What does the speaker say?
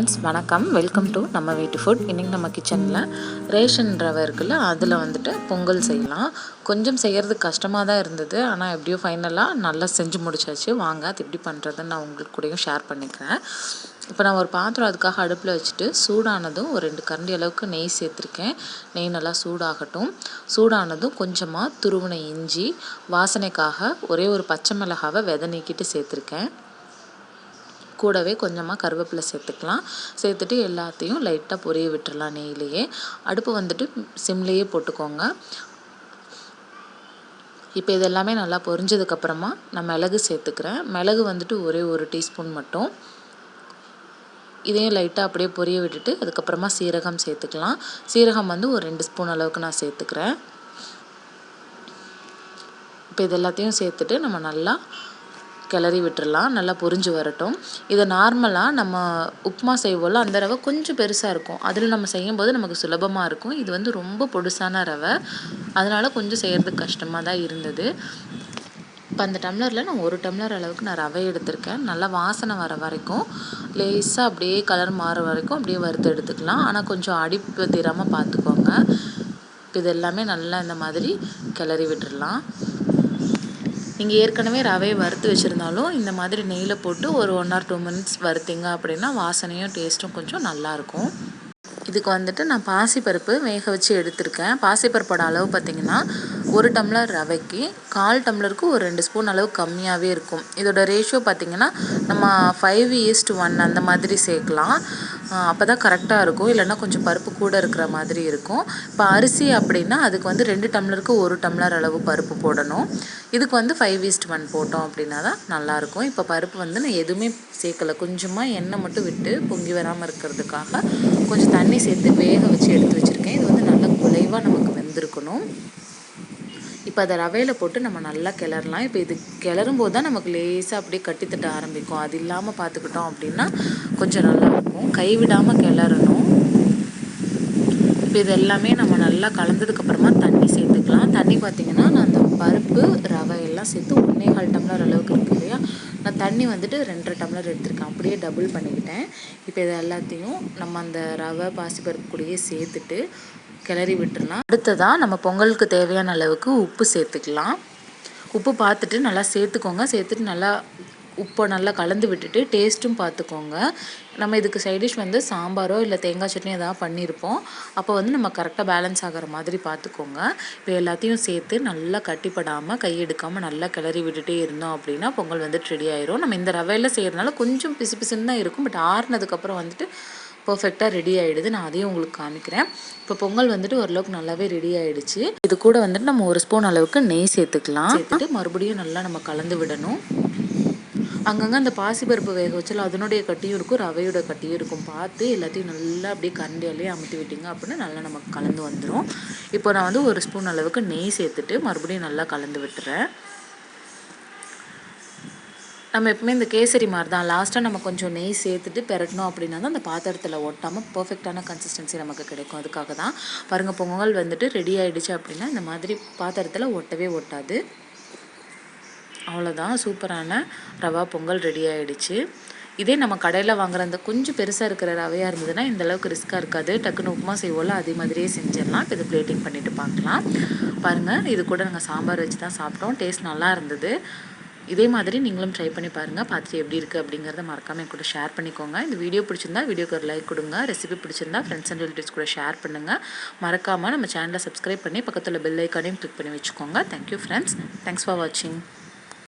Friends, வணக்கம். Welcome to நம்ம வீட்டு ஃபுட். இன்றைக்கி நம்ம கிச்சனில் ரேஷன் ரவை இருக்குல்ல, அதில் வந்துட்டு பொங்கல் செய்யலாம். கொஞ்சம் செய்கிறதுக்கு கஷ்டமாக தான் இருந்தது, ஆனால் எப்படியோ ஃபைனலாக நல்லா செஞ்சு முடிச்சாச்சு. வாங்க அது எப்படி பண்ணுறதுன்னு நான் உங்களுக்கு கூடயும் ஷேர் பண்ணிக்கிறேன். இப்போ நான் ஒரு பாத்திரம் அதுக்காக அடுப்பில் வச்சுட்டு சூடானதும் ஒரு 2 கரண்டி அளவுக்கு நெய் சேர்த்துருக்கேன். நெய் நல்லா சூடாகட்டும். சூடானதும் கொஞ்சமாக துருவின இஞ்சி, வாசனைக்காக ஒரே ஒரு பச்சை மிளகாவை விதை நீக்கிட்டு சேர்த்துருக்கேன். கூடவே கொஞ்சமாக கருவேப்பிலை சேர்த்துக்கலாம். சேர்த்துட்டு எல்லாத்தையும் லைட்டாக பொரிய விட்டுறலாம் நெய்யிலேயே. அடுப்பு வந்துட்டு சிம்லேயே போட்டுக்கோங்க. இப்போ இதெல்லாமே நல்லா பொரிஞ்சதுக்கப்புறமா நான் மிளகு சேர்த்துக்கிறேன். மிளகு வந்துட்டு ஒரே 1 டீஸ்பூன் மட்டும். இதையும் லைட்டாக அப்படியே பொரிய விட்டுட்டு அதுக்கப்புறமா சீரகம் சேர்த்துக்கலாம். சீரகம் வந்து ஒரு 2 ஸ்பூன் அளவுக்கு நான் சேர்த்துக்கிறேன். இப்போ இது எல்லாத்தையும் சேர்த்துட்டு நம்ம நல்லா கிளறி விட்டுறலாம். நல்லா பொரிஞ்சு வரட்டும். இதை நார்மலாக நம்ம உப்புமா செய்வோம்ல, அந்த ரவை கொஞ்சம் பெருசாக இருக்கும். அதில் நம்ம செய்யும்போது நமக்கு சுலபமாக இருக்கும். இது வந்து ரொம்ப பொடுசான ரவை, அதனால் கொஞ்சம் செய்கிறதுக்கு கஷ்டமாக தான் இருந்தது. இப்போ அந்த டம்ளரில் நான் 1 டம்ளர் அளவுக்கு நான் ரவை எடுத்திருக்கேன். நல்லா வாசனை வர வரைக்கும், லேசாக அப்படியே கலர் மாற வரைக்கும் அப்படியே வறுத்து எடுத்துக்கலாம். ஆனால் கொஞ்சம் அடிப்பு தீராமல் பார்த்துக்கோங்க. இப்போ இது எல்லாமே நல்லா இந்த மாதிரி கிளறி விட்டுடலாம். நீங்கள் ஏற்கனவே ரவையை வறுத்து வச்சுருந்தாலும் இந்த மாதிரி நெய்யில் போட்டு ஒரு 1 or 2 minutes வறுத்தீங்க அப்படின்னா வாசனையும் டேஸ்ட்டும் கொஞ்சம் நல்லாயிருக்கும். இதுக்கு வந்துட்டு நான் பாசிப்பருப்பு வேக வச்சு எடுத்திருக்கேன். பாசிப்பருப்போட அளவு பார்த்திங்கன்னா 1 டம்ளர் ரவைக்கு 1/4 டம்ளருக்கு ஒரு 2 ஸ்பூன் அளவு கம்மியாகவே இருக்கும். இதோட ரேஷியோ பார்த்திங்கன்னா நம்ம 5:1 அந்த மாதிரி சேர்க்கலாம். அப்போ தான் கரெக்டாக இருக்கும். இல்லைன்னா கொஞ்சம் பருப்பு கூட இருக்கிற மாதிரி இருக்கும். இப்போ அரிசி அப்படின்னா அதுக்கு வந்து 2 டம்ளருக்கு 1 டம்ளர் அளவு பருப்பு போடணும். இதுக்கு வந்து 5:1 போட்டோம் அப்படின்னா தான் நல்லாயிருக்கும். இப்போ பருப்பு வந்து நான் எதுவுமே சேர்க்கலை. கொஞ்சமாக எண்ணெய் மட்டும் விட்டு பொங்கி வராமல் இருக்கிறதுக்காக கொஞ்சம் தண்ணி சேர்த்து வேக வச்சு எடுத்து வச்சுருக்கேன். இது வந்து நல்லா குலைவாக நமக்கு வெந்திருக்கணும். இப்போ அதை ரவையில் போட்டு நம்ம நல்லா கிளறலாம். இப்போ இது கிளறும் போது தான் நமக்கு லேசாக அப்படியே கட்டித்தட்ட ஆரம்பிக்கும். அது இல்லாமல் பார்த்துக்கிட்டோம் அப்படின்னா கொஞ்சம் நல்லாயிருக்கும். கைவிடாமல் கிளறணும். இப்போ இது எல்லாமே நம்ம நல்லா கலந்ததுக்கப்புறமா தண்ணி சேர்த்துக்கலாம். தண்ணி பார்த்திங்கன்னா நான் அந்த பருப்பு ரவை எல்லாம் சேர்த்து 1.25 டம்ளர் அளவுக்கு இருக்குது இல்லையா, நான் தண்ணி வந்துட்டு 2.5 டம்ளர் எடுத்திருக்கேன். அப்படியே டபுள் பண்ணிக்கிட்டேன். இப்போ இது எல்லாத்தையும் நம்ம அந்த ரவை பாசிப்பருப்பு கூடயே சேர்த்துட்டு கிளறி விட்டுடலாம். அடுத்ததாக நம்ம பொங்கலுக்கு தேவையான அளவுக்கு உப்பு சேர்த்துக்கலாம். உப்பு பார்த்துட்டு நல்லா சேர்த்துக்கோங்க. சேர்த்துட்டு நல்லா உப்பை நல்லா கலந்து விட்டுட்டு டேஸ்ட்டும் பார்த்துக்கோங்க. நம்ம இதுக்கு சைடிஷ் வந்து சாம்பாரோ இல்லை தேங்காய் சட்னி எதாவது பண்ணியிருப்போம். அப்போ வந்து நம்ம கரெக்டாக பேலன்ஸ் ஆகிற மாதிரி பார்த்துக்கோங்க. இப்போ எல்லாத்தையும் சேர்த்து நல்லா கட்டிப்படாமல் கையெடுக்காமல் நல்லா கிளறி விட்டுட்டே இருந்தோம் அப்படின்னா பொங்கல் வந்துட்டு ரெடி ஆயிரும். நம்ம இந்த ரவையில் செய்கிறதுனால கொஞ்சம் பிசு பிசுன்னு தான் இருக்கும். பட் ஆறுனதுக்கப்புறம் வந்துட்டு பர்ஃபெக்டாக ரெடி ஆகிடுது. நான் அதையும் உங்களுக்கு காமிக்கிறேன். இப்போ பொங்கல் வந்துட்டு ஓரளவுக்கு நல்லாவே ரெடி ஆகிடுச்சு. இது கூட வந்துட்டு நம்ம 1 ஸ்பூன் அளவுக்கு நெய் சேர்த்துக்கலாம். சேர்த்துட்டு மறுபடியும் நல்லா நம்ம கலந்து விடணும். அங்கங்கே அந்த பாசிப்பருப்பு வேக வச்சாலும் அதனுடைய கட்டியும் இருக்கும், ரவையோட கட்டியும் இருக்கும். பார்த்து எல்லாத்தையும் நல்லா அப்படியே கரண்டியாலேயே அமுத்தி விட்டிங்க அப்படின்னா நல்லா நமக்கு கலந்து வந்துடும். இப்போ நான் வந்து 1 ஸ்பூன் அளவுக்கு நெய் சேர்த்துட்டு மறுபடியும் நல்லா கலந்து விட்டுறேன். நம்ம எப்பவுமே இந்த கேசரி மாதிரி தான் லாஸ்ட்டாக நம்ம கொஞ்சம் நெய் சேர்த்துட்டு பெரட்டணும் அப்படின்னா தான் அந்த பாத்திரத்தில் ஒட்டாமல் பர்ஃபெக்டான கன்சிஸ்டன்சி நமக்கு கிடைக்கும். அதுக்காக தான் பாருங்கள், பொங்கல் வந்துட்டு ரெடி ஆகிடுச்சு அப்படின்னா இந்த மாதிரி பாத்திரத்தில் ஒட்டவே ஒட்டாது. அவ்வளோதான், சூப்பரான ரவா பொங்கல் ரெடி ஆகிடுச்சு. இதே நம்ம கடையில் வாங்குற அந்த கொஞ்சம் பெருசாக இருக்கிற ரவையாக இருந்ததுன்னா இந்த அளவுக்கு ரிஸ்க்காக இருக்காது. டக்குன்னு உப்புமா செய்வோம்ல, அதே மாதிரியே செஞ்சிடலாம். இப்போ இது பிளேட்டிங் பண்ணிவிட்டு பார்க்கலாம். பாருங்கள், இது கூட நாங்கள் சாம்பார் வச்சு தான் சாப்பிட்டோம். டேஸ்ட் நல்லா இருந்தது. இதே மாதிரி நீங்களும் ட்ரை பண்ணி பாருங்கள். பார்த்துட்டு எப்படி இருக்குது அப்படிங்கிறத மறக்காமல் என் கூட ஷேர் பண்ணிக்கோங்க. இந்த வீடியோ பிடிச்சிருந்தா வீடியோக்கு ஒரு லைக் கொடுங்க. ரெசிபி பிடிச்சிருந்தா ஃப்ரெண்ட்ஸ் அண்ட் ரிலேட்டிவ்ஸ் கூட ஷேர் பண்ணுங்கள். மறக்காமல் நம்ம சேனலை சப்ஸ்கிரைப் பண்ணி பக்கத்தில் பெல் ஐக்கானையும் கிளிக் பண்ணி வச்சுக்கோங்க. Thank you friends. தேங்க்ஸ் ஃபார் வாட்சிங்.